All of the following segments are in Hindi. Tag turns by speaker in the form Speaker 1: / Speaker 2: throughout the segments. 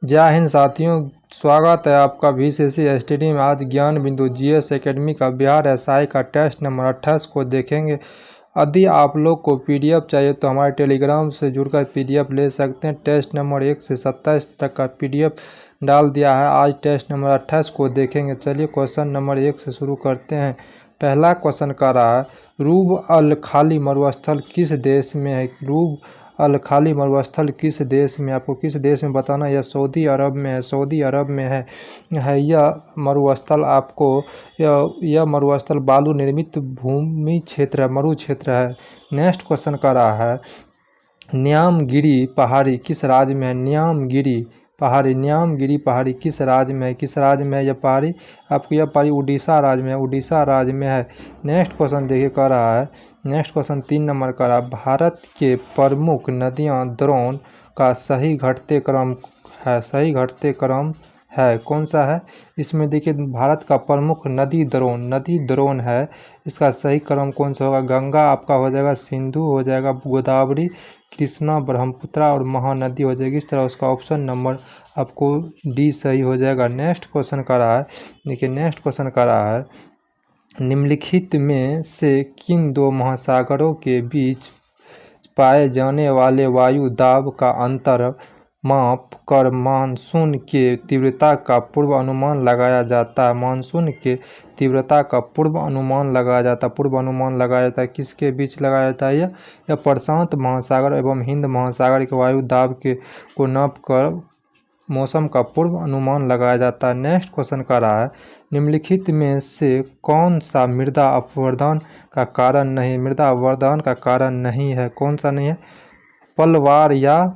Speaker 1: जय हिंद साथियों, स्वागत है आपका VCC STD में। आज ज्ञान बिंदु GS एकेडमी का बिहार SI का टेस्ट नंबर 28 को देखेंगे। यदि आप लोग को PDF चाहिए तो हमारे टेलीग्राम से जुड़कर PDF ले सकते हैं। टेस्ट नंबर 1 से 27 तक का PDF डाल दिया है। आज टेस्ट नंबर 28 को देखेंगे। चलिए क्वेश्चन नंबर 1 से शुरू करते हैं। पहला क्वेश्चन का रहा है, रूब अल खाली मरुस्थल किस देश में है? रूब अल खाली मरुस्थल किस देश में? आपको किस देश में बताना है। यह सऊदी अरब में है। सऊदी अरब में है यह मरुस्थल। आपको यह मरुस्थल बालू निर्मित भूमि क्षेत्र है, मरु क्षेत्र है। नेक्स्ट क्वेश्चन का रहा है, न्यामगिरी पहाड़ी किस राज्य में है? न्यामगिरी पहाड़ी किस राज्य में है? किस राज्य में है यह पहाड़ी? आपको यह पहाड़ी उड़ीसा राज्य में है, उड़ीसा राज्य में है। नेक्स्ट क्वेश्चन देखिए कह रहा है, नेक्स्ट क्वेश्चन 3 नंबर का रहा, भारत के प्रमुख नदियां द्रोण का सही घटते क्रम है कौन सा है? इसमें देखिए भारत का प्रमुख नदी द्रोण है। इसका सही क्रम कौन सा होगा? गंगा आपका हो जाएगा, सिंधु हो जाएगा, गोदावरी, कृष्णा, ब्रह्मपुत्र और महानदी हो जाएगी। इस तरह उसका ऑप्शन नंबर आपको डी सही हो जाएगा। नेक्स्ट क्वेश्चन का रहा है, देखिए नेक्स्ट क्वेश्चन का रहा है, निम्नलिखित में से किन दो महासागरों के बीच पाए जाने वाले वायु दाब का अंतर माप कर मानसून के तीव्रता का पूर्व अनुमान लगाया जाता है? मानसून के तीव्रता का पूर्व अनुमान लगाया जाता है। किसके बीच लगाया जाता है? यह प्रशांत महासागर एवं हिंद महासागर के वायु दाब को नाप कर मौसम का पूर्व अनुमान लगाया जाता है। नेक्स्ट क्वेश्चन का रहा है, निम्नलिखित में से कौन सा मृदा अपवर्तन का कारण नहीं? मृदा अपवर्तन का कारण नहीं है, कौन सा नहीं है? पलवार या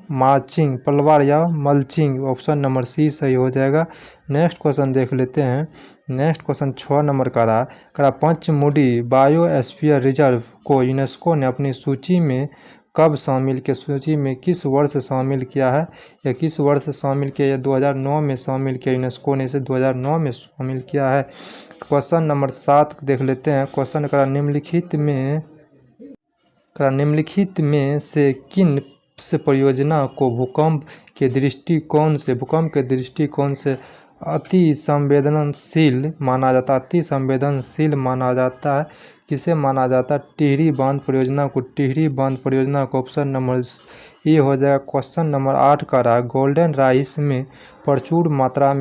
Speaker 1: मल्चिंग। ऑप्शन नंबर सी सही हो जाएगा। नेक्स्ट क्वेश्चन देख लेते हैं। नेक्स्ट क्वेश्चन 6 नंबर का रहा, पंचमुड़ी बायोस्फीयर रिजर्व को यूनेस्को ने अपनी सूची में कब शामिल किया? सूची में किस वर्ष शामिल किया है? या किस वर्ष शामिल किया? या 2009 में शामिल किया। यूनेस्को ने इसे 2009 में शामिल किया है। क्वेश्चन नंबर 7 देख लेते हैं। क्वेश्चन का निम्नलिखित में से किन परियोजना को भूकंप के दृष्टिकोण से अति संवेदनशील माना जाता है? किसे माना जाता है? टिहरी बांध परियोजना को। ऑप्शन नंबर ए हो जाएगा। क्वेश्चन नंबर 8 का रहा, गोल्डन राइस में प्रचुर मात्रा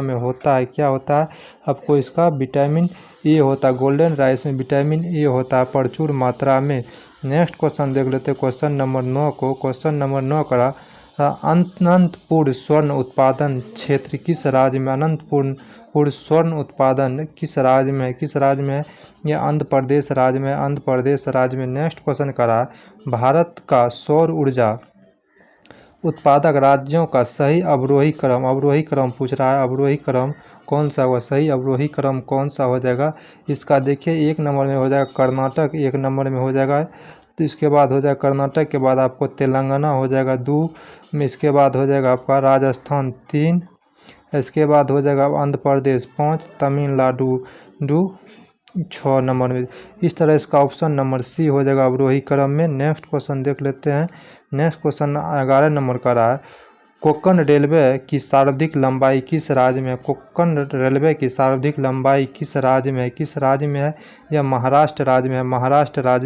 Speaker 1: में होता है क्या होता है? आपको इसका विटामिन ए होता है। गोल्डन राइस में विटामिन ए होता है प्रचुर मात्रा में। नेक्स्ट क्वेश्चन देख लेते हैं क्वेश्चन नंबर 9 को। क्वेश्चन नंबर 9 का अनंतपुर स्वर्ण उत्पादन क्षेत्र किस राज्य में? अनंतपुर स्वर्ण उत्पादन किस राज्य में है? यह आंध्र प्रदेश राज्य में। नेक्स्ट क्वेश्चन का रहा, भारत का सौर ऊर्जा उत्पादक राज्यों का सही अवरोही क्रम पूछ रहा है। अवरोही क्रम कौन सा होगा? सही अवरोही क्रम कौन सा हो जाएगा? इसका देखिए 1 नंबर में हो जाएगा कर्नाटक, 1 नंबर में हो जाएगा। तो इसके बाद हो जाएगा कर्नाटक के बाद आपको तेलंगाना हो जाएगा 2 में। इसके बाद हो जाएगा आपका राजस्थान 3। इसके बाद हो जाएगा आंध्र प्रदेश 5, तमिलनाडु 6 नंबर में। इस तरह इसका ऑप्शन नंबर सी हो जाएगा अवरोही क्रम में। नेक्स्ट क्वेश्चन देख लेते हैं। नेक्स्ट क्वेश्चन 11 नंबर का रहा है, कोंकण रेलवे की सर्वाधिक लंबाई किस राज्य में है? कोंकण रेलवे की सर्वाधिक लंबाई किस राज्य में है? यह महाराष्ट्र राज्य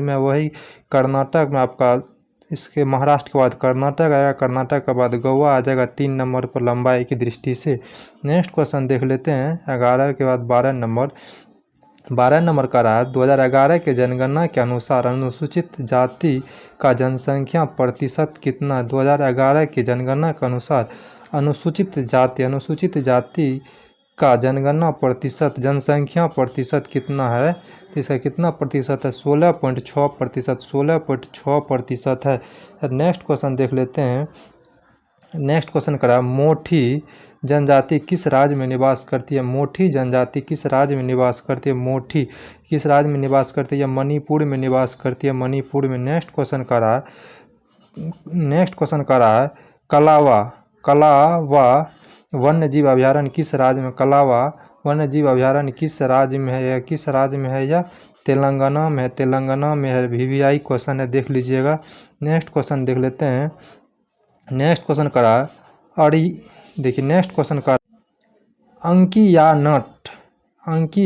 Speaker 1: में। वही कर्नाटक में आपका, इसके महाराष्ट्र के बाद कर्नाटक आएगा, कर्नाटक के बाद गोवा आ जाएगा 3 नंबर पर लंबाई की दृष्टि से। नेक्स्ट क्वेश्चन देख लेते हैं 11 के बाद 12 नंबर का रहा है, 2011 के जनगणना के अनुसार अनुसूचित जाति का जनसंख्या प्रतिशत कितना? 2011 की जनगणना के अनुसार अनुसूचित जाति का जनसंख्या प्रतिशत कितना है? तो इसका कितना प्रतिशत है? 16.6% है। नेक्स्ट क्वेश्चन देख लेते हैं। नेक्स्ट क्वेश्चन करा, मोठी जनजाति किस राज्य में निवास करती है? मोठी जनजाति किस राज्य में निवास करती है? यह मणिपुर में निवास करती है, मणिपुर में। नेक्स्ट क्वेश्चन का रहा है, कलावा वन्य जीव अभयारण्य किस राज्य में? कलावा वन्य जीव अभयारण्य किस राज्य में है? या तेलंगाना में है। VVI क्वेश्चन है, देख लीजिएगा। नेक्स्ट क्वेश्चन देख लेते हैं। नेक्स्ट क्वेश्चन करा अड़ी देखिए नेक्स्ट क्वेश्चन का अंकी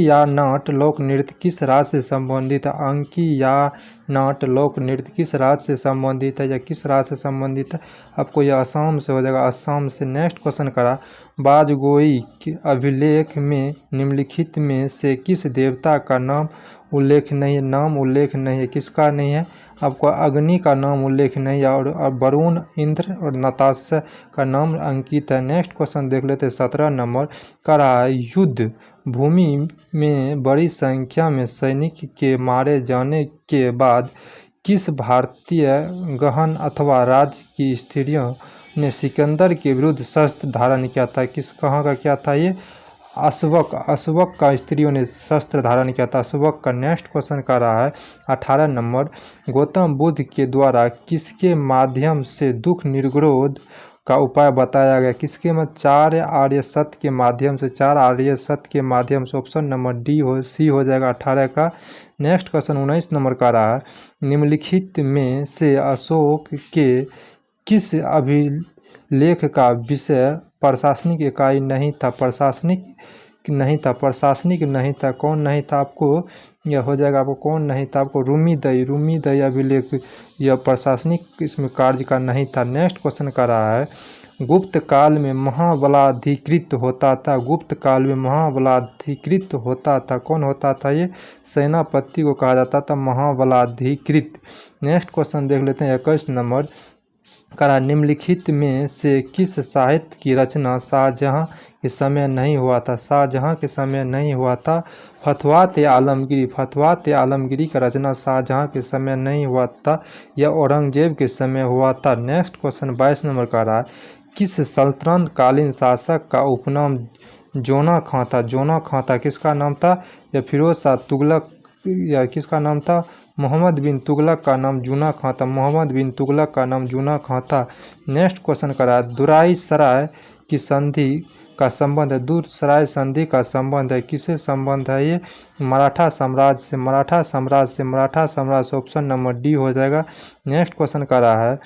Speaker 1: या नाट लोक नृत्य किस राज्य से संबंधित है। अंकी या नाट लोक नृत्य किस राज्य से संबंधित है या किस राज्य से संबंधित है। आपको यह असम से हो जाएगा, असम से। नेक्स्ट क्वेश्चन करा बाजगोई के अभिलेख में निम्नलिखित में से किस देवता का नाम उल्लेख नहीं है। नाम उल्लेख नहीं है, किसका नहीं है। आपको अग्नि का नाम उल्लेख नहीं है और वरुण, इंद्र और नताशा का नाम अंकित है। नेक्स्ट क्वेश्चन देख लेते हैं 17 नंबर का रहा है युद्ध भूमि में बड़ी संख्या में सैनिक के मारे जाने के बाद किस भारतीय गहन अथवा राज्य की स्त्रियों ने सिकंदर के विरुद्ध शस्त्र धारण किया था। किस कहाँ का क्या था ये, अशवक का स्त्रियों ने शस्त्र धारण किया था, अशवक का। नेक्स्ट क्वेश्चन का रहा है 18 नंबर गौतम बुद्ध के द्वारा किसके माध्यम से दुख निरोध का उपाय बताया गया। किसके में, 4 आर्य सत्य के माध्यम से, 4 आर्य सत्य के माध्यम से। ऑप्शन नंबर सी हो जाएगा 18 का। नेक्स्ट क्वेश्चन 19 नंबर का रहा है निम्नलिखित में से अशोक के किस अभिलेख का विषय प्रशासनिक इकाई नहीं था। प्रशासनिक नहीं था। कौन नहीं था आपको, यह हो जाएगा आपको कौन नहीं था, आपको रूमीदई अभिलेख यह प्रशासनिक इसमें कार्य का नहीं था। नेक्स्ट क्वेश्चन का रहा है गुप्त काल में महाबलाधिकृत होता था। गुप्त काल में महाबलाधिकृत होता था, कौन होता था ये, सेनापति को कहा जाता था महाबलाधिकृत। नेक्स्ट क्वेश्चन देख लेते हैं 21 नंबर करा निम्नलिखित में से किस साहित्य की रचना शाहजहां के समय नहीं हुआ था। शाहजहां के समय नहीं हुआ था। फतवात आलमगीरी का रचना शाहजहां के समय नहीं हुआ था, यह औरंगजेब के समय हुआ था। नेक्स्ट क्वेश्चन 22 नंबर का रहा किस सल्तनत कालीन शासक का उपनाम जोना खां था। जोना खां था, किसका नाम था, या फिरोज शाह तुगलक या किसका नाम था, मोहम्मद बिन तुगलक का नाम जूना खां था। मोहम्मद बिन तुगलक का नाम जूना खां था। नेक्स्ट क्वेश्चन का रहा है दुराई सराय की संधि का संबंध है। दूरसराय संधि का संबंध है, किससे संबंध है ये, मराठा साम्राज्य से। मराठा साम्राज्य से। ऑप्शन नंबर डी हो जाएगा। नेक्स्ट क्वेश्चन का रहा है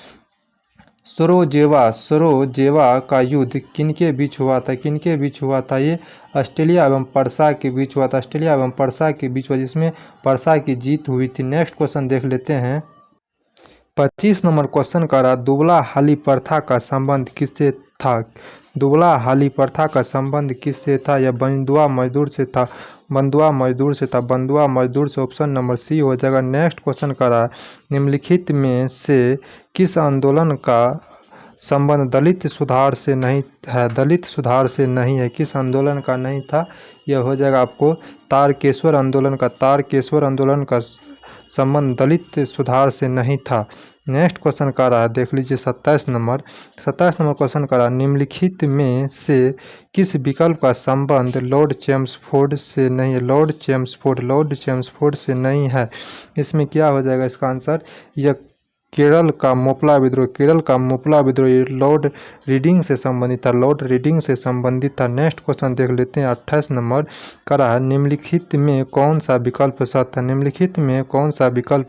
Speaker 1: सरोजेवा का युद्ध किनके बीच हुआ था। किनके बीच हुआ था ये, ऑस्ट्रेलिया एवं पर्सा के बीच हुआ था। ऑस्ट्रेलिया एवं पर्सा के बीच हुआ, जिसमें पर्सा की जीत हुई थी। नेक्स्ट क्वेश्चन देख लेते हैं 25 नंबर क्वेश्चन का रहा दुबला हाली प्रथा का संबंध किससे था। दुबला हाली प्रथा का संबंध किससे था, यह बंधुआ मजदूर से था। बंधुआ मजदूर से। ऑप्शन नंबर सी हो जाएगा। नेक्स्ट क्वेश्चन का रहा निम्नलिखित में से किस आंदोलन का संबंध दलित सुधार से नहीं है। दलित सुधार से नहीं है, किस आंदोलन का नहीं था, यह हो जाएगा आपको तारकेश्वर आंदोलन का। तारकेश्वर आंदोलन का संबंध दलित सुधार से नहीं था। नेक्स्ट क्वेश्चन का रहा देख लीजिए 27 नंबर क्वेश्चन का रहा निम्नलिखित में से किस विकल्प का संबंध लॉर्ड चेम्सफोर्ड से नहीं है। लॉर्ड चेम्सफोर्ड से नहीं है। इसमें क्या हो जाएगा इसका आंसर, यह केरल का मोपला विद्रोह लॉर्ड रीडिंग से संबंधित था। नेक्स्ट क्वेश्चन देख लेते हैं 28 नंबर का रहा निम्नलिखित में कौन सा विकल्प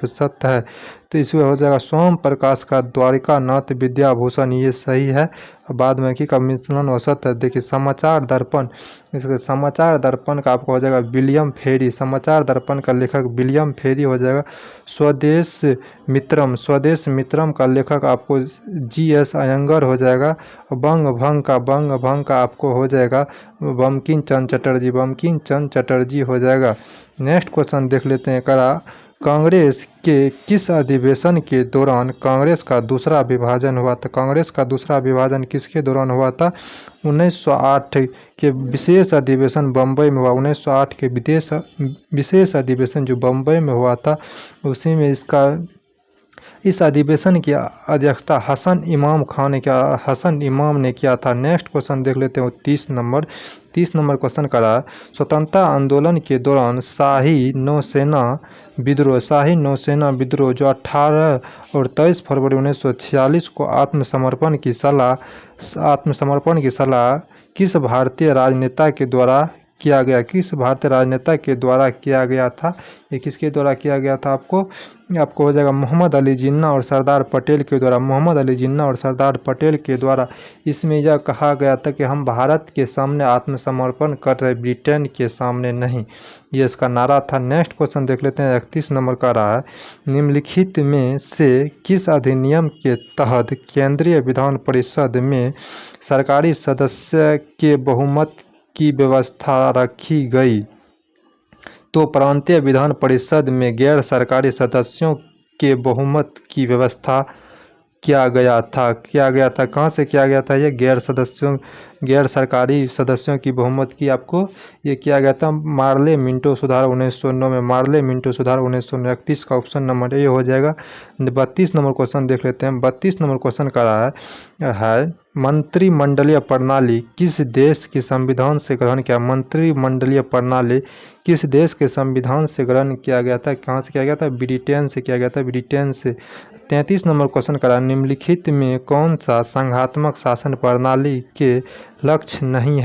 Speaker 1: सत्य है। तो इसमें हो जाएगा सोम प्रकाश का द्वारिका नाथ विद्याभूषण, ये सही है। बाद में की का मिश्रण औसत है। देखिए समाचार दर्पण, इसका समाचार दर्पण का आपको हो जाएगा विलियम फेरी। समाचार दर्पण का लेखक विलियम फेरी हो जाएगा। स्वदेश मित्रम का लेखक आपको GS अयंगर हो जाएगा। बंग भंग का आपको हो जाएगा बंकिम चंद्र चटर्जी हो जाएगा। नेक्स्ट क्वेश्चन देख लेते हैं करा कांग्रेस के किस अधिवेशन के दौरान कांग्रेस का दूसरा विभाजन हुआ था। कांग्रेस का दूसरा विभाजन किसके दौरान हुआ था, 1908 के विशेष अधिवेशन बम्बई में हुआ। 1908 के विशेष अधिवेशन जो बम्बई में हुआ था, उसी में इस अधिवेशन की अध्यक्षता हसन इमाम ने किया था। नेक्स्ट क्वेश्चन देख लेते हैं 30 नंबर क्वेश्चन का रहा स्वतंत्रता आंदोलन के दौरान शाही नौसेना विद्रोह जो 18 और 23 फरवरी 1946 को आत्मसमर्पण की सलाह किस भारतीय राजनेता के द्वारा किया गया, किस भारतीय राजनेता के द्वारा किया गया था, ये किसके द्वारा किया गया था आपको हो जाएगा मोहम्मद अली जिन्ना और सरदार पटेल के द्वारा, मोहम्मद अली जिन्ना और सरदार पटेल के द्वारा। इसमें यह कहा गया था कि हम भारत के सामने आत्मसमर्पण कर रहे, ब्रिटेन के सामने नहीं, ये इसका नारा था। नेक्स्ट क्वेश्चन देख लेते हैं, 31 नंबर का रहा है, निम्नलिखित में से किस अधिनियम के तहत केंद्रीय विधान परिषद में सरकारी सदस्य के बहुमत की व्यवस्था रखी गई? तो प्रांतीय विधान परिषद में गैर सरकारी सदस्यों के बहुमत की व्यवस्था किया गया था। कहाँ से किया गया था? ये गैर सरकारी सदस्यों की बहुमत की आपको ये किया गया था मार्ले मिंटो सुधार 1909 में, मार्ले मिंटो सुधार 1909। 31 का ऑप्शन नंबर ए हो जाएगा। 32 नंबर क्वेश्चन देख लेते हैं। 32 नंबर क्वेश्चन का रहा है मंत्रिमंडलीय प्रणाली किस देश के संविधान से ग्रहण किया? मंत्रिमंडलीय प्रणाली किस देश के संविधान से ग्रहण किया गया था? कहाँ से किया गया था? ब्रिटेन से किया गया था, ब्रिटेन से। 33 नंबर क्वेश्चन करा, निम्नलिखित में कौन सा संघात्मक शासन प्रणाली के लक्ष्य नहीं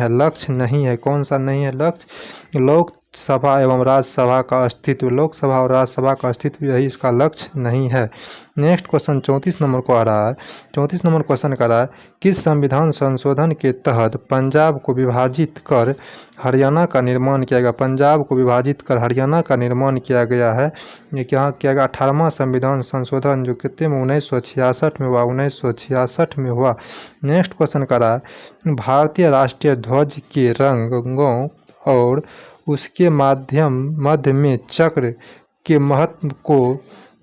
Speaker 1: है? कौन सा नहीं है लक्ष्य? लोकसभा एवं राज्यसभा का अस्तित्व, लोकसभा और राज्यसभा का अस्तित्व, यही इसका लक्ष्य नहीं है। नेक्स्ट क्वेश्चन 34 नंबर को आ रहा है। 34 नंबर क्वेश्चन का रहा है, किस संविधान संशोधन के तहत पंजाब को विभाजित कर हरियाणा का निर्माण किया गया? पंजाब को विभाजित कर हरियाणा का निर्माण किया गया है। ये क्या किया गया? 18वां संविधान संशोधन, जो कितने में 1966 में हुआ, 1966 में हुआ। नेक्स्ट क्वेश्चन का रहा है, भारतीय राष्ट्रीय ध्वज के रंगों और उसके मध्य में चक्र के महत्व को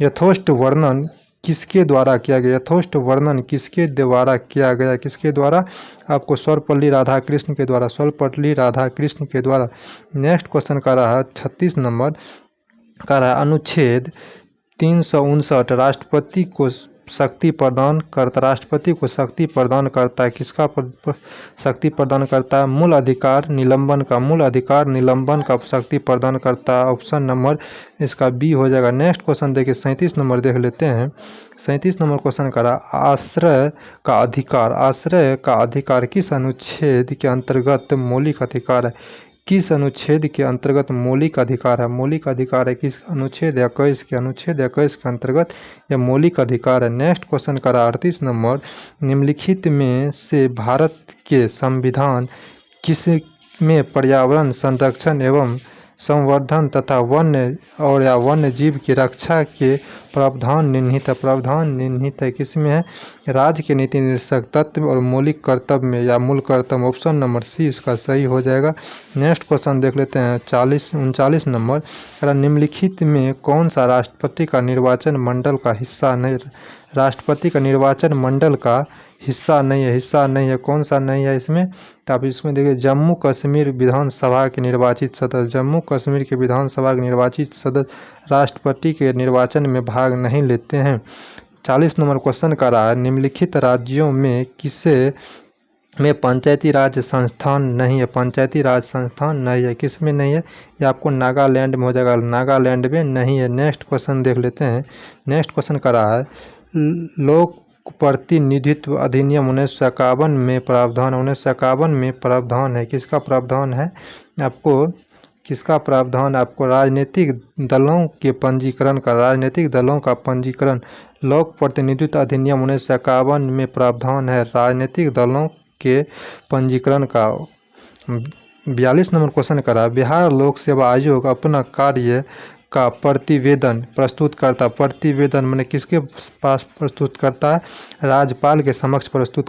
Speaker 1: यथोचित वर्णन किसके द्वारा किया गया? यथोचित वर्णन किसके द्वारा किया गया? किसके द्वारा? आपको सर्वपल्ली राधाकृष्ण के द्वारा, सर्वपल्ली राधाकृष्ण के द्वारा। नेक्स्ट क्वेश्चन का रहा है 36 नंबर का रहा है, अनुच्छेद 359 राष्ट्रपति को शक्ति प्रदान प्रदान करता है। किसका शक्ति प्रदान करता है? मूल अधिकार निलंबन का शक्ति प्रदान करता है। ऑप्शन नंबर इसका बी हो जाएगा। नेक्स्ट क्वेश्चन देखिए 37 नंबर देख लेते हैं। 37 नंबर क्वेश्चन करा, आश्रय का अधिकार किस अनुच्छेद के अंतर्गत मौलिक अधिकार है? किस अनुच्छेद के अंतर्गत मौलिक अधिकार है? मौलिक अधिकार है किस? अनुच्छेद 21 के अंतर्गत यह मौलिक अधिकार है। नेक्स्ट क्वेश्चन करा 38 नंबर, निम्नलिखित में से भारत के संविधान किस में पर्यावरण संरक्षण एवं संवर्धन तथा वन्य जीव की रक्षा के प्रावधान निहित है? किसमें है? राज्य के नीति निर्देशक तत्व और मौलिक कर्तव्य में या मूल कर्तव्य। ऑप्शन नंबर सी इसका सही हो जाएगा। नेक्स्ट क्वेश्चन देख लेते हैं 39 नंबर, निम्नलिखित में कौन सा राष्ट्रपति का निर्वाचन मंडल का हिस्सा नहीं? राष्ट्रपति का निर्वाचन मंडल का हिस्सा नहीं है। कौन सा नहीं है इसमें? तो आप इसमें देखिए, जम्मू कश्मीर विधानसभा के निर्वाचित सदस्य, जम्मू कश्मीर के विधानसभा के निर्वाचित सदस्य राष्ट्रपति के निर्वाचन में भाग नहीं लेते हैं। 40 नंबर क्वेश्चन का रहा है, निम्नलिखित राज्यों में किसे में पंचायती राज संस्थान नहीं है? पंचायती राज संस्थान नहीं है। किस में नहीं है? ये आपको नागालैंड में हो जाएगा, नागालैंड में नहीं है। नेक्स्ट क्वेश्चन देख लेते हैं। नेक्स्ट क्वेश्चन का रहा है, लोक प्रतिनिधित्व अधिनियम 1951 में प्रावधान, 1951 में प्रावधान है। किसका प्रावधान है? आपको किसका प्रावधान? आपको राजनीतिक दलों के पंजीकरण का, राजनीतिक दलों का पंजीकरण। लोक प्रतिनिधित्व अधिनियम 1951 में प्रावधान है राजनीतिक दलों के पंजीकरण का। 42 नंबर क्वेश्चन करा, बिहार लोक सेवा आयोग अपना कार्य का प्रतिवेदन प्रस्तुत करता। प्रतिवेदन मैंने किसके पास प्रस्तुत करता है? राज्यपाल के समक्ष प्रस्तुत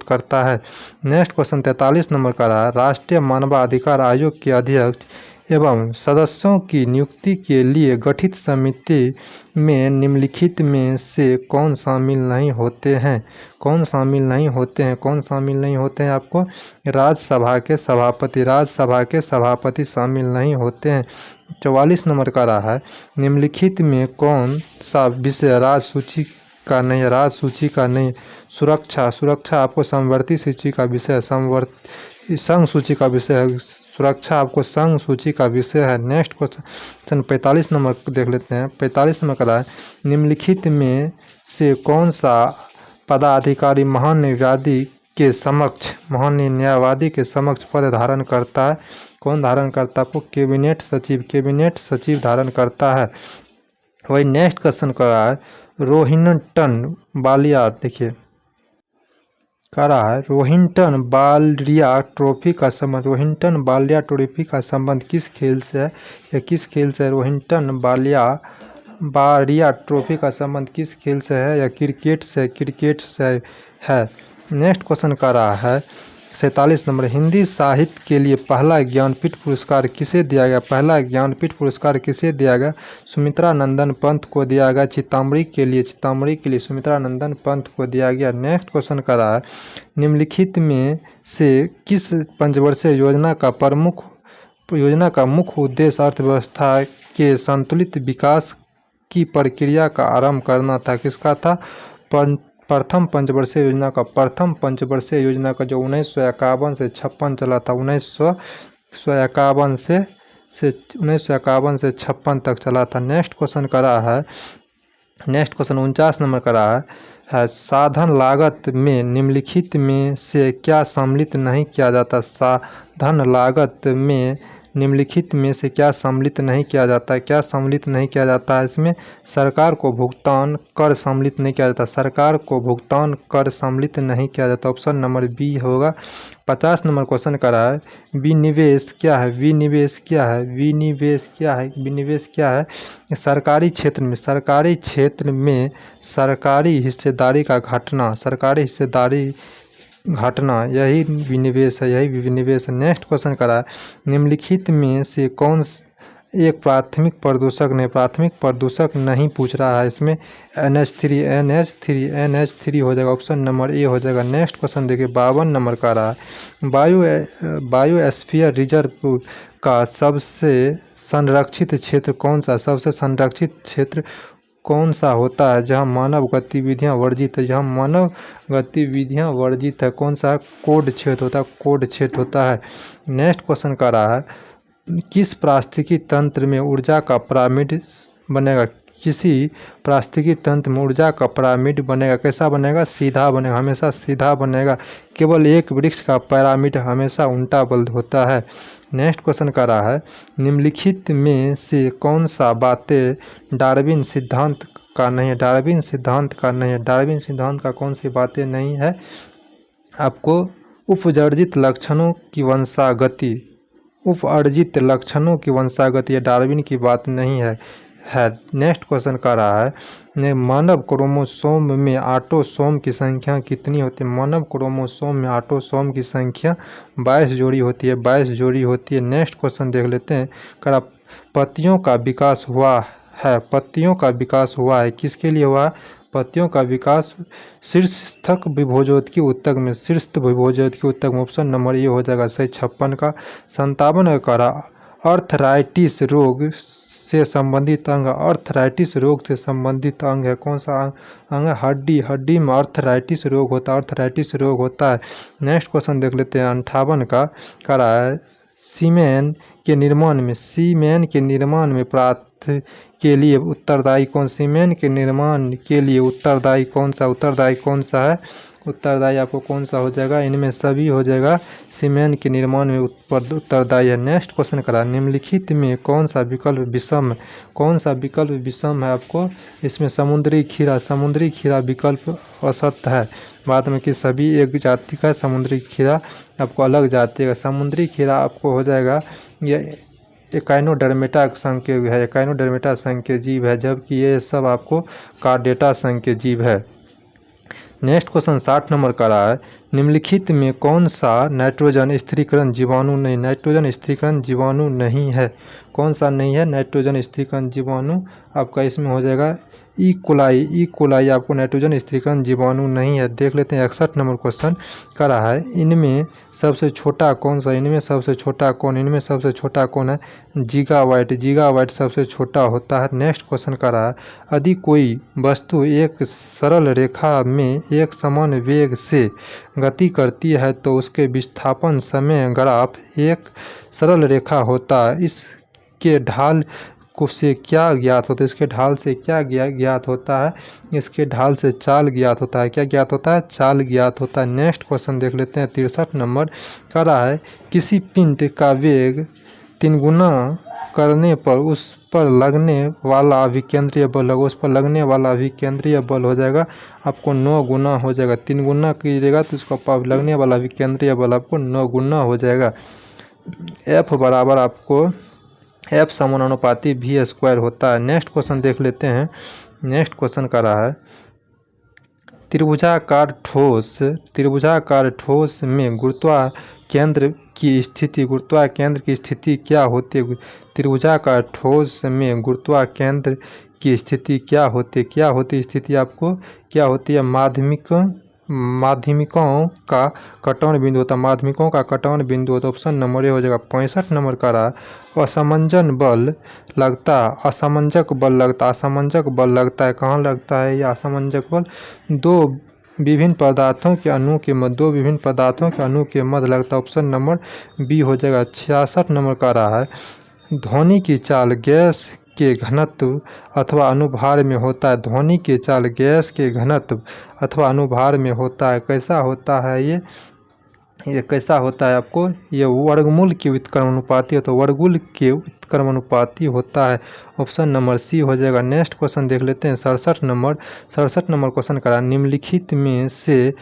Speaker 1: करता है। नेक्स्ट क्वेश्चन 43 नंबर का रहा, राष्ट्रीय मानवाधिकार आयोग के अध्यक्ष एवं सदस्यों की नियुक्ति के लिए गठित समिति में निम्नलिखित में से कौन शामिल नहीं होते हैं? कौन शामिल नहीं होते हैं? आपको राज्यसभा के सभापति शामिल नहीं होते हैं। 44 नंबर का रहा है, निम्नलिखित में कौन सा विषय राज्य सूची का नहीं? सुरक्षा आपको समवर्ती सूची का विषय, संघ सूची का विषय है। सुरक्षा आपको संघ सूची का विषय है। नेक्स्ट क्वेश्चन 45 नंबर देख लेते हैं। 45 नंबर का रहा है, निम्नलिखित में से कौन सा पदाधिकारी महान न्यायाधीश के समक्ष, महामान्य न्यायवादी के समक्ष पद धारण करता है। कौन धारण करता है? आपको कैबिनेट सचिव, कैबिनेट सचिव धारण करता है। वही नेक्स्ट क्वेश्चन कर रहा है रोहिंटन बालिया, देखिए कह रहा है रोहिंटन बालिया ट्रॉफी का संबंध, रोहिंटन बालिया ट्रॉफी का संबंध किस खेल से है या किस खेल से है? रोहिंटन बालिया ट्रॉफी का संबंध किस खेल से है या क्रिकेट से? क्रिकेट से है। नेक्स्ट क्वेश्चन कर रहा है 47 नंबर, हिंदी साहित्य के लिए पहला ज्ञानपीठ पुरस्कार किसे दिया गया? पहला ज्ञानपीठ पुरस्कार किसे दिया गया? सुमित्रा नंदन पंत को दिया गया। चितामणी के लिए सुमित्रा नंदन पंत को दिया गया। नेक्स्ट क्वेश्चन कर रहा है निम्नलिखित में से किस पंचवर्षीय योजना का मुख्य उद्देश्य अर्थव्यवस्था के संतुलित विकास की प्रक्रिया का आरंभ करना था? किसका था? प्रथम पंचवर्षीय योजना का जो 1951 से 56 चला था, 1951 से 56 तक चला था। नेक्स्ट क्वेश्चन कर रहा है, नेक्स्ट क्वेश्चन 49 नंबर का रहा है साधन लागत में निम्नलिखित में से क्या सम्मिलित नहीं किया जाता? साधन लागत में निम्नलिखित में से क्या सम्मिलित नहीं किया जाता है? क्या सम्मिलित नहीं किया जाता है? इसमें सरकार को भुगतान कर सम्मिलित नहीं किया जाता, सरकार को भुगतान कर सम्मिलित नहीं किया जाता। ऑप्शन नंबर बी होगा। 50 नंबर क्वेश्चन का रहा है विनिवेश क्या है? विनिवेश क्या है? विनिवेश क्या है? विनिवेश क्या है? सरकारी क्षेत्र में सरकारी हिस्सेदारी का घटना, सरकारी हिस्सेदारी घटना, यही विनिवेश है, यही विनिवेश है। नेक्स्ट क्वेश्चन करा है निम्नलिखित में से कौन एक प्राथमिक प्रदूषक नहीं पूछ रहा है? इसमें NH3 हो जाएगा। ऑप्शन नंबर ए हो जाएगा। नेक्स्ट क्वेश्चन देखिए 52 नंबर का रहा है बायोस्फीयर रिजर्व का सबसे संरक्षित क्षेत्र कौन सा? सबसे संरक्षित क्षेत्र कौन सा होता है जहां मानव गतिविधियां वर्जित है? जहां मानव गतिविधियां वर्जित है कौन सा? कोड क्षेत्र होता है, कोड क्षेत्र होता है। नेक्स्ट क्वेश्चन का रहा है किस पारिस्थितिकी तंत्र में ऊर्जा का पिरामिड बनेगा? किसी पारिस्थितिकी तंत्र में ऊर्जा का पिरामिड बनेगा। कैसा बनेगा? सीधा बनेगा, हमेशा सीधा बनेगा। केवल एक वृक्ष का पिरामिड हमेशा उल्टा बल्द होता है। नेक्स्ट क्वेश्चन का रहा है निम्नलिखित में से कौन सा बातें डार्विन सिद्धांत का नहीं है? डार्विन सिद्धांत का नहीं है। डार्विन सिद्धांत का कौन सी बातें नहीं है? आपको उपवर्जित लक्षणों की वंशागति, उपअर्जित लक्षणों की वंशागति, डार्विन की बात नहीं है। नेक्स्ट क्वेश्चन का रहा है मानव क्रोमोसोम में ऑटोसोम की संख्या कितनी होती है? मानव क्रोमोसोम में ऑटोसोम की संख्या 22 जोड़ी होती है, 22 जोड़ी होती है। नेक्स्ट क्वेश्चन देख लेते हैं करा पत्तियों का विकास हुआ है, पत्तियों का विकास हुआ है किसके लिए हुआ? पत्तियों का विकास शीर्षस्थक विभोजोत्की ऊतक में, शीर्ष विभोजोत्की ऊतक में। ऑप्शन नंबर ये हो जाएगा सही। 56 का 57 का रहा अर्थराइटिस रोग से संबंधित अंग, अर्थराइटिस रोग से संबंधित अंग है कौन सा अंग है? हड्डी में अर्थराइटिस रोग होता है, अर्थराइटिस रोग होता है। नेक्स्ट क्वेश्चन देख लेते हैं 58 का रहा है सीमेन के निर्माण में के लिए उत्तरदायी कौन? सीमेन के निर्माण के लिए उत्तरदायी कौन सा? उत्तरदायी कौन सा है? उत्तरदायी आपको कौन सा हो जाएगा? इनमें सभी हो जाएगा। सीमेन के निर्माण में उत्तरदायी है। नेक्स्ट क्वेश्चन करा निम्नलिखित में कौन सा विकल्प विषम? कौन सा विकल्प विषम है? आपको इसमें समुद्री खीरा विकल्प असत्य है। बाद में कि सभी एक जाति का, समुद्री खीरा आपको अलग जाति का। समुद्री खीरा आपको हो जाएगा ये एकाइनोडर्मेटा संघ के है, एकाइनोडर्मेटा संघ के जीव है, जबकि ये सब आपको कार्डेटा संघ के जीव है। नेक्स्ट क्वेश्चन 60 नंबर का रहा है निम्नलिखित में कौन सा नाइट्रोजन स्थिरीकरण जीवाणु नहीं? नाइट्रोजन स्थिरीकरण जीवाणु नहीं है। कौन सा नहीं है? नाइट्रोजन स्थिरीकरण जीवाणु आपका इसमें हो जाएगा ई कोलाई आपको नाइट्रोजन स्थिरीकरण जीवाणु नहीं है। देख लेते हैं 61 नंबर क्वेश्चन का रहा है इनमें सबसे छोटा कौन सा? इनमें सबसे छोटा कौन है? जीगावाइट सबसे छोटा होता है। नेक्स्ट क्वेश्चन का रहा है यदि कोई वस्तु एक सरल रेखा में एक समान वेग से गति करती है तो उसके विस्थापन समय ग्राफ एक सरल रेखा होता है। इसके ढाल को से क्या ज्ञात होता है, इसके ढाल से क्या ज्ञात होता है, इसके ढाल से चाल ज्ञात होता है। क्या ज्ञात होता है? चाल ज्ञात होता है। नेक्स्ट क्वेश्चन देख लेते हैं 63 नंबर का रहा है किसी पिंड का वेग 3 गुना करने पर उस पर लगने वाला अभिकेंद्रीय बल होगा, उस पर लगने वाला अभिकेंद्रीय बल हो जाएगा आपको 9 गुना हो जाएगा। 3 गुना कीजिएगा तो इसका लगने वाला अभिकेंद्रीय बल आपको 9 गुना हो जाएगा। F बराबर आपको F समानुपाती V स्क्वायर होता है। नेक्स्ट क्वेश्चन देख लेते हैं। नेक्स्ट क्वेश्चन का रहा है त्रिभुजाकार ठोस में गुरुत्वाकेंद्र की स्थिति क्या होती है? त्रिभुजाकार ठोस में गुरुत्वाकेंद्र की स्थिति क्या होती है? स्थिति आपको क्या होती है? माध्यमिकों का कटौन बिंदु होता है। माध्यमिकों का कटौन बिंदु होता है। ऑप्शन नंबर ए हो जाएगा। 65 नंबर का रहा असमंजक बल लगता है। कहाँ लगता है ये असमंजक बल? दो विभिन्न पदार्थों के अणु के मध्य लगता है। ऑप्शन नंबर बी हो जाएगा। 66 नंबर का रहा है ध्वनि की चाल गैस के घनत्व अथवा अनुभार में होता है। ध्वनि की चाल गैस के घनत्व अथवा अनुभार में होता है। कैसा होता है ये कैसा होता है आपको? ये वर्गमूल के व्युत्क्रमानुपाती है, तो वर्गमूल के व्युत्क्रमानुपाती होता है। ऑप्शन नंबर सी हो जाएगा। नेक्स्ट क्वेश्चन देख लेते हैं 67 नंबर क्वेश्चन करा निम्नलिखित में से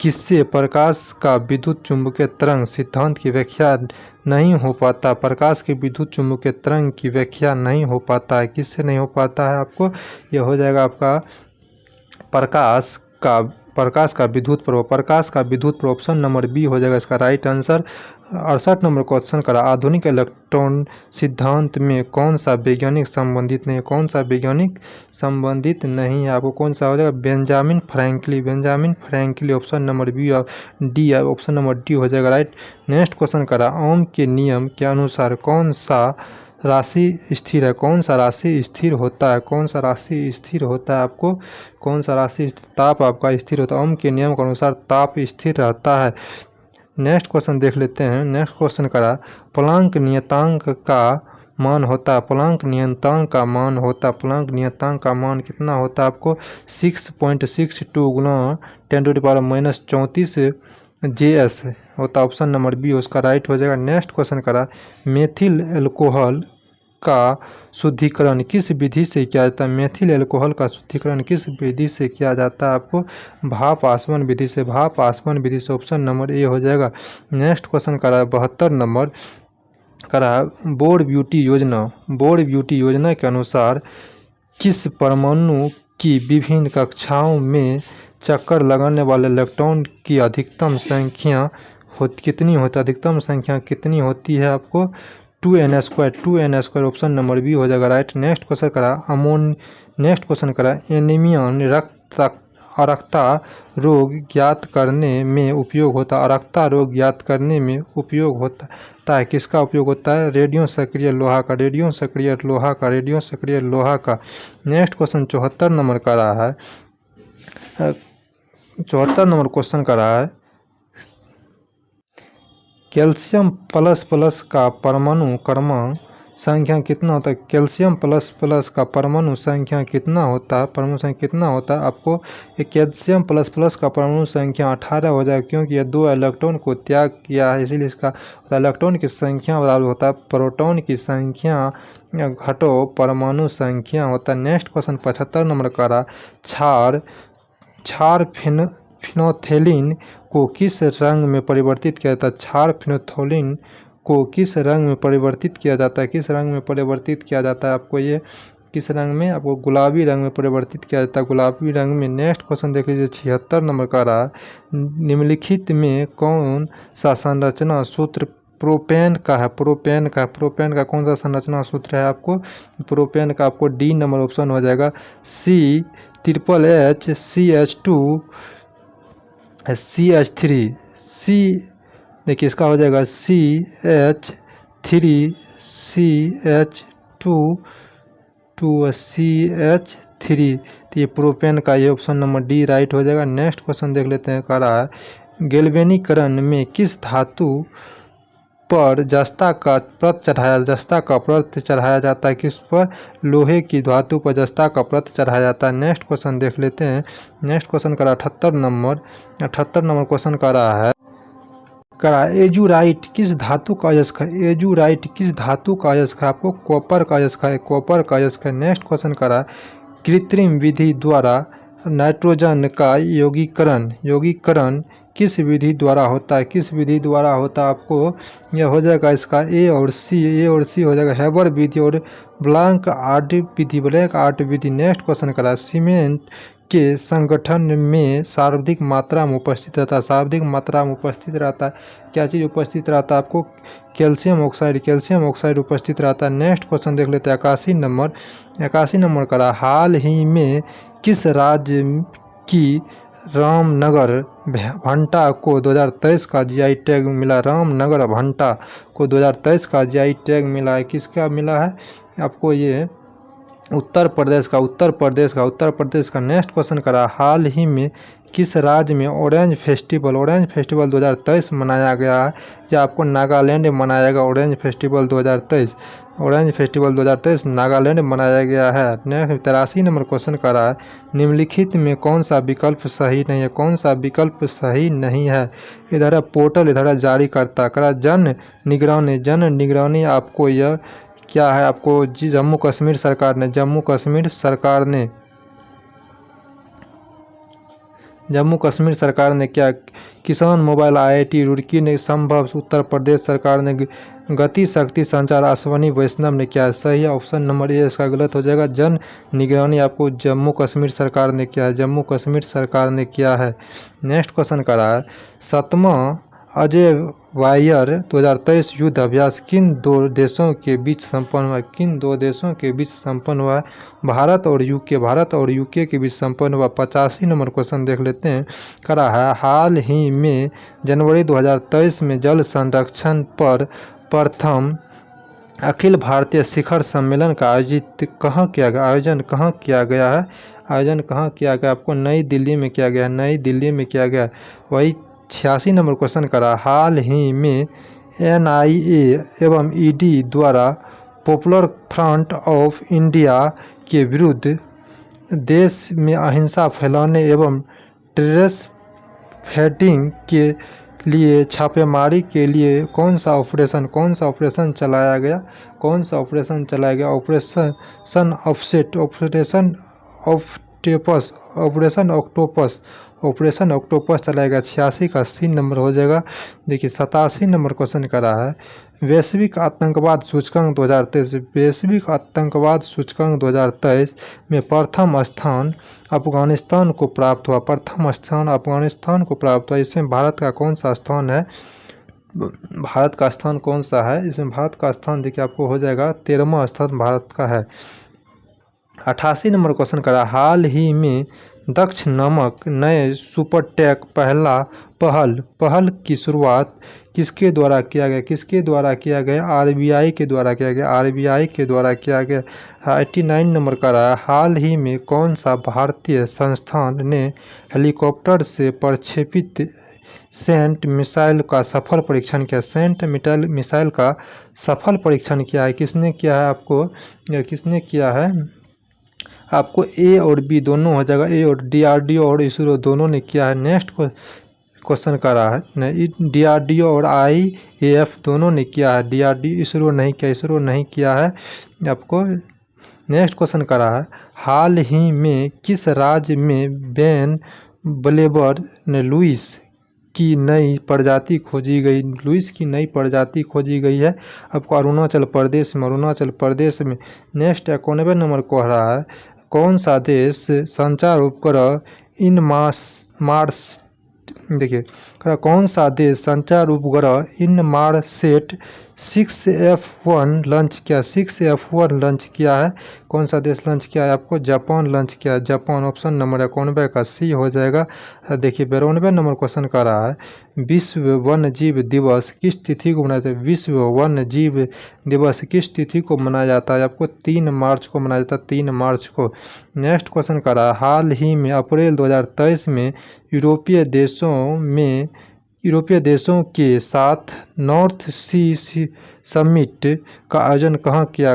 Speaker 1: किससे प्रकाश का विद्युत चुम्बकीय तरंग सिद्धांत की व्याख्या नहीं हो पाता? प्रकाश के विद्युत चुम्बकीय तरंग की व्याख्या नहीं हो पाता है। किससे नहीं हो पाता है आपको? ये हो जाएगा आपका प्रकाश का विद्युत प्रभाव। ऑप्शन नंबर बी हो जाएगा इसका राइट आंसर। 68 नंबर क्वेश्चन करा आधुनिक इलेक्ट्रॉन सिद्धांत में कौन सा वैज्ञानिक संबंधित नहीं है? आपको कौन सा हो जाएगा? Benjamin Franklin. Option number B और डी ऑप्शन नंबर डी हो जाएगा राइट। नेक्स्ट क्वेश्चन करा ओम के नियम के अनुसार कौन सा राशि स्थिर है? कौन सा राशि स्थिर होता है? आपको कौन सा राशि ताप आपका स्थिर होता है? ओम के नियम के अनुसार ताप स्थिर रहता है। नेक्स्ट क्वेश्चन देख लेते हैं। नेक्स्ट क्वेश्चन करा प्लांक नियतांक का मान होता है। प्लांक नियतांक का मान कितना होता है आपको? 6.62 गुना 10⁻⁻34 JS होता है। ऑप्शन नंबर बी उसका राइट हो जाएगा। नेक्स्ट क्वेश्चन करा मेथिल अल्कोहल का शुद्धिकरण किस विधि से किया जाता है? मेथिल अल्कोहल का शुद्धिकरण किस विधि से किया जाता है? आपको भाप आसवन विधि से। ऑप्शन नंबर ए हो जाएगा। नेक्स्ट क्वेश्चन करा 72 नंबर करा बोर्ड ब्यूटी योजना के अनुसार किस परमाणु की विभिन्न कक्षाओं में चक्कर लगाने वाले इलेक्ट्रॉन की अधिकतम संख्या कितनी होती है आपको? 2n²। ऑप्शन नंबर बी हो जाएगा राइट। नेक्स्ट क्वेश्चन करा एनीमिया अरक्ता रोग ज्ञात करने में उपयोग होता है। किसका उपयोग होता है? रेडियो सक्रिय लोहा का। नेक्स्ट क्वेश्चन 74 नंबर का रहा है 74 नंबर क्वेश्चन का रहा है कैल्शियम प्लस का परमाणु क्रमांक संख्या कितना होता है? कैल्शियम प्लस का परमाणु संख्या कितना होता है? आपको कैल्शियम प्लस का परमाणु संख्या 18 हो जाएगा, क्योंकि ये 2 इलेक्ट्रॉन को त्याग किया है, इसीलिए इसका इलेक्ट्रॉन की संख्या बराबर होता है प्रोटॉन की संख्या घटो परमाणु संख्या होता है। नेक्स्ट क्वेश्चन 75 नंबर का रहा क्षार फिनोल्फेनिन को किस रंग में परिवर्तित किया जाता है? क्षार फिनोल्फेनिन को किस रंग में परिवर्तित किया जाता है? आपको ये किस रंग में? आपको गुलाबी रंग में परिवर्तित किया जाता है, गुलाबी रंग में। नेक्स्ट क्वेश्चन देख लीजिए 76 नंबर का रहा निम्नलिखित में कौन सा संरचना सूत्र प्रोपेन का है? प्रोपेन का कौन सा संरचना सूत्र है आपको? प्रोपेन का आपको डी नंबर ऑप्शन हो जाएगा। CHHCH2CH3 देखिए इसका हो जाएगा CH3CH2CH3। तो ये प्रोपेन का ये ऑप्शन नंबर डी राइट हो जाएगा। नेक्स्ट क्वेश्चन देख लेते हैं। कह रहा है गैल्वेनीकरण में किस धातु पर जस्ता का व्रत चढ़ाया जाता है। किस पर? लोहे की धातु पर जस्ता का व्रत चढ़ाया जाता है। नेक्स्ट क्वेश्चन देख लेते हैं। नेक्स्ट क्वेश्चन करा 78 नंबर क्वेश्चन करा एजुराइट किस धातु का अयस्क है? एजुराइट किस धातु का अयस्क है? आपको कॉपर का अयस्क है, कॉपर का अयस्क है। नेक्स्ट क्वेश्चन करा कृत्रिम विधि द्वारा नाइट्रोजन का यौगीकरण किस विधि द्वारा होता है? किस विधि द्वारा होता है? आपको यह हो जाएगा इसका ए और सी हो जाएगा, हेबर विधि और ब्लैंक आर्ट विधि। नेक्स्ट क्वेश्चन करा सीमेंट के संगठन में सर्वाधिक मात्रा में उपस्थित रहता है। सर्वाधिक मात्रा में उपस्थित रहता है, क्या चीज़ उपस्थित रहता है? आपको कैल्शियम ऑक्साइड उपस्थित रहता है। नेक्स्ट क्वेश्चन देख लेते हैं 81 नंबर करा हाल ही में किस राज्य की रामनगर भंटा को 2023 का जीआई टैग मिला? रामनगर भंटा को 2023 का जीआई टैग मिला है। किसका मिला है? आपको ये उत्तर प्रदेश का। नेक्स्ट क्वेश्चन करा हाल ही में किस राज्य में ऑरेंज फेस्टिवल 2023 मनाया गया है? या आपको नागालैंड में मनाया गया ऑरेंज फेस्टिवल 2023 नागालैंड में मनाया गया है। नेक्स्ट 83 नंबर क्वेश्चन करा है निम्नलिखित में कौन सा विकल्प सही नहीं है? इधर है पोर्टल, इधर है जारीकर्ता। करा जन निगरानी आपको यह क्या है? आपको जम्मू कश्मीर सरकार ने क्या? किसान मोबाइल IIT रुड़की ने संभव, उत्तर प्रदेश सरकार ने गति शक्ति संचार अश्वनी वैष्णव ने क्या? सही है ऑप्शन नंबर ए, इसका गलत हो जाएगा। जन निगरानी आपको जम्मू कश्मीर सरकार ने किया है। नेक्स्ट क्वेश्चन करा है 7वां अजय वायर 2023 युद्ध अभ्यास किन दो देशों के बीच संपन्न हुआ? भारत और यूके के बीच संपन्न हुआ। 85 नंबर क्वेश्चन देख लेते हैं। करा है हाल ही में जनवरी 2023 में जल संरक्षण पर प्रथम अखिल भारतीय शिखर सम्मेलन का आयोजन कहाँ किया गया है? आपको नई दिल्ली में किया गया। वही 86 नंबर क्वेश्चन करा हाल ही में NIA एवं ED द्वारा पॉपुलर फ्रंट ऑफ इंडिया के विरुद्ध देश में अहिंसा फैलाने एवं टेररिस्ट फाइटिंग के लिए छापेमारी के लिए कौन सा ऑपरेशन चलाया गया? ऑपरेशन ऑक्टोपस चलाया गया। 86 का 80 नंबर हो जाएगा। देखिए 87 नंबर क्वेश्चन करा है वैश्विक आतंकवाद सूचकांक 2023 में प्रथम स्थान अफगानिस्तान को प्राप्त हुआ। इसमें भारत का कौन सा स्थान है? इसमें भारत का स्थान देखिए आपको हो जाएगा 13वां स्थान भारत का है। 88 नंबर क्वेश्चन करा हाल ही में दक्ष नामक नए सुपरटेक पहल की शुरुआत किसके द्वारा किया गया? RBI के द्वारा किया गया। 89 नंबर करा हाल ही में कौन सा भारतीय संस्थान ने हेलीकॉप्टर से प्रक्षेपित सेंट मिसाइल का सफल परीक्षण किया है? किसने किया है? आपको A और B दोनों हो जाएगा। A और DRDO और इसरो दोनों ने किया है। नेक्स्ट क्वेश्चन करा है DRDO और IAF दोनों ने किया है। इसरो नहीं किया है आपको। नेक्स्ट क्वेश्चन करा है हाल ही में किस राज्य में बेन ब्लेबर ने लुइस की नई प्रजाति खोजी गई है? आपको अरुणाचल प्रदेश में। नेक्स्ट 91 नंबर को रहा है कौन सा देश संचार उपग्रह इनमारसेट 6F1 लॉन्च किया है? कौन सा देश लॉन्च किया है? आपको जापान लॉन्च किया है। जापान ऑप्शन नंबर 91 का C हो जाएगा। देखिए 92 नंबर क्वेश्चन का रहा है विश्व वन्य जीव दिवस किस तिथि को मनाया जाता है? विश्व वन्य जीव दिवस किस तिथि को मनाया जाता है? आपको 3 मार्च को मनाया जाता है। 3 मार्च को। नेक्स्ट क्वेश्चन का रहा हाल ही में अप्रैल 2023 में यूरोपीय देशों में यूरोपीय देशों के साथ नॉर्थ सी समिट का आयोजन कहाँ किया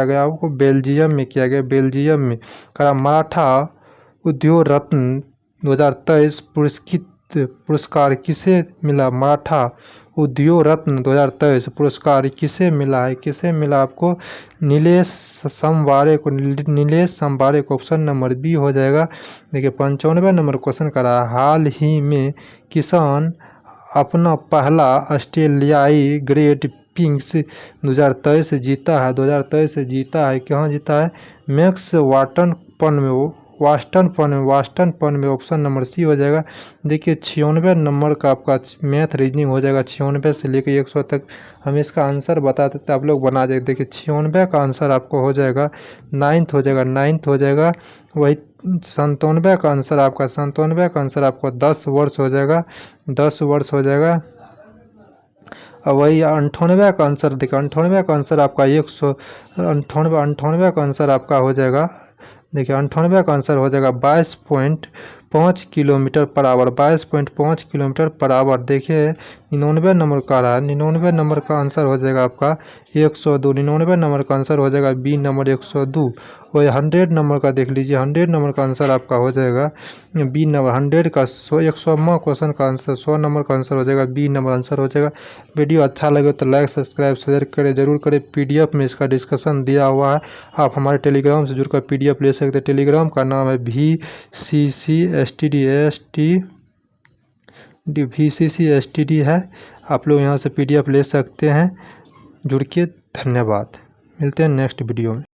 Speaker 1: गया आपको बेल्जियम में किया गया। बेल्जियम में करा। मराठा उद्योग रत्न 2023 पुरस्कार किसे मिला। मराठा उद्योग रत्न 2023 पुरस्कार किसे मिला है। किसे मिला आपको नीलेश संवारे को ऑप्शन नंबर बी हो जाएगा। देखिए 95 नंबर क्वेश्चन करा। हाल ही में किसान अपना पहला ऑस्ट्रेलियाई ग्रेट पिंक्स 2023 जीता है। 2023 से जीता है। कहाँ जीता है। मैक्स वास्टन में ऑप्शन नंबर सी हो जाएगा। देखिए 96 नंबर का आपका मैथ रीजनिंग हो जाएगा। 96 से लेकर 100 तक हम इसका आंसर बता देते आप लोग बना देंगे। देखिए 96 का आंसर आपको हो जाएगा 9th हो जाएगा। वही 97 का आंसर आपको 10 वर्ष हो जाएगा। 10 वर्ष हो जाएगा। और वही 98 का आंसर देखिए 98 का आंसर आपका 98 का आंसर आपका हो जाएगा। देखिए 98 का आंसर हो जाएगा 22.5 kilometre per hour. 22.5 kilometre per hour. देखिए 99 नंबर का रहा है। 99 नंबर का आंसर हो जाएगा आपका 102। 99 नंबर का आंसर हो जाएगा बी नंबर 102। वही 100 नंबर का देख लीजिए। 100 नंबर का आंसर आपका हो जाएगा बी नंबर 100 का 100वां क्वेश्चन का आंसर 100 नंबर का आंसर हो जाएगा बी नंबर आंसर हो जाएगा। वीडियो अच्छा लगे तो लाइक सब्सक्राइब शेयर करें जरूर करें। पीडीएफ में इसका डिस्कशन दिया हुआ है। आप हमारे टेलीग्राम से जुड़कर पीडीएफ ले सकते हैं। टेलीग्राम का नाम है VCCSTD है। आप लोग यहाँ से पीडीएफ ले सकते हैं। जुड़ के धन्यवाद। मिलते हैं नेक्स्ट वीडियो में।